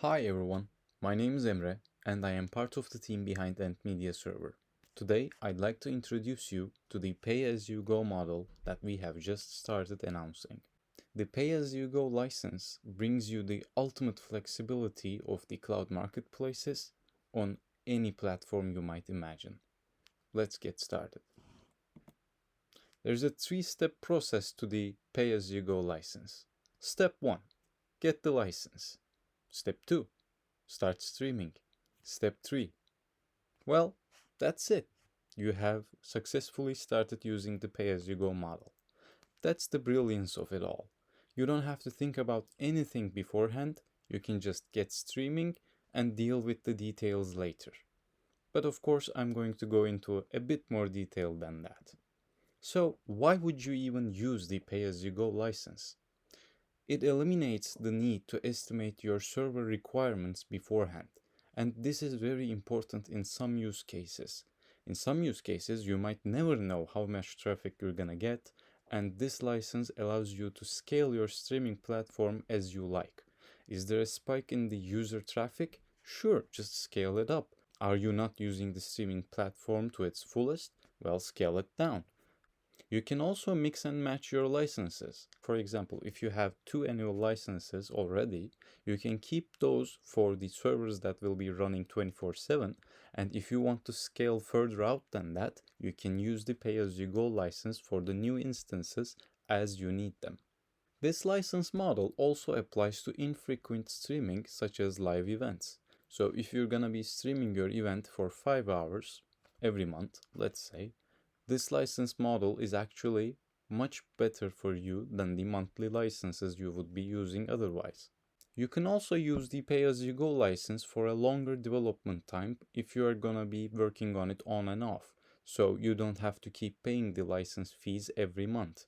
Hi everyone, my name is Emre and I am part of the team behind Media Server. Today I'd like to introduce you to the pay-as-you-go model that we have just started announcing. The pay-as-you-go license brings you the ultimate flexibility of the cloud marketplaces on any platform you might imagine. Let's get started. There's a three-step process to the pay-as-you-go license. Step 1. Get the license. Step 2. Start streaming. Step 3. Well, that's it. You have successfully started using the pay-as-you-go model. That's the brilliance of it all. You don't have to think about anything beforehand. You can just get streaming and deal with the details later. But of course, I'm going to go into a bit more detail than that. So, why would you even use the pay-as-you-go license? It eliminates the need to estimate your server requirements beforehand, and this is very important in some use cases. In some use cases, you might never know how much traffic you're gonna get, and this license allows you to scale your streaming platform as you like. Is there a spike in the user traffic? Sure, just scale it up. Are you not using the streaming platform to its fullest? Well, scale it down. You can also mix and match your licenses. For example, if you have 2 annual licenses already, you can keep those for the servers that will be running 24/7. And if you want to scale further out than that, you can use the pay-as-you-go license for the new instances as you need them. This license model also applies to infrequent streaming such as live events. So if you're gonna be streaming your event for 5 hours every month, let's say, this license model is actually much better for you than the monthly licenses you would be using otherwise. You can also use the pay-as-you-go license for a longer development time if you are gonna be working on it on and off, so you don't have to keep paying the license fees every month.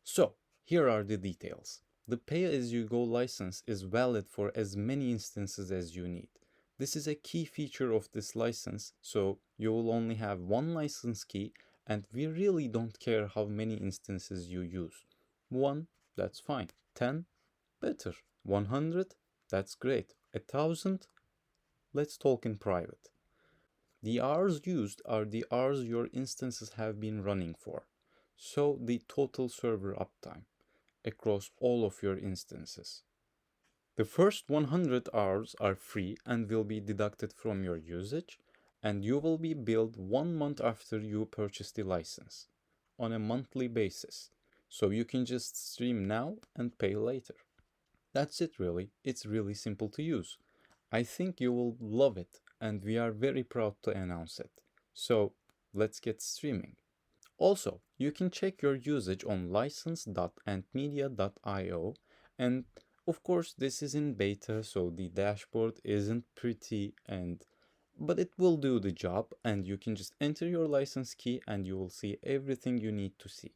So, here are the details. The pay-as-you-go license is valid for as many instances as you need. This is a key feature of this license, so you will only have one license key and we really don't care how many instances you use. 1, that's fine. 10, better. 100, that's great. 1,000, let's talk in private. The hours used are the hours your instances have been running for. So the total server uptime across all of your instances. The first 100 hours are free and will be deducted from your usage, and you will be billed 1 month after you purchase the license on a monthly basis. So you can just stream now and pay later. That's it really. It's really simple to use. I think you will love it and we are very proud to announce it. So let's get streaming. Also, you can check your usage on license.antmedia.io, and of course this is in beta, so the dashboard isn't pretty, but it will do the job, and you can just enter your license key and you will see everything you need to see.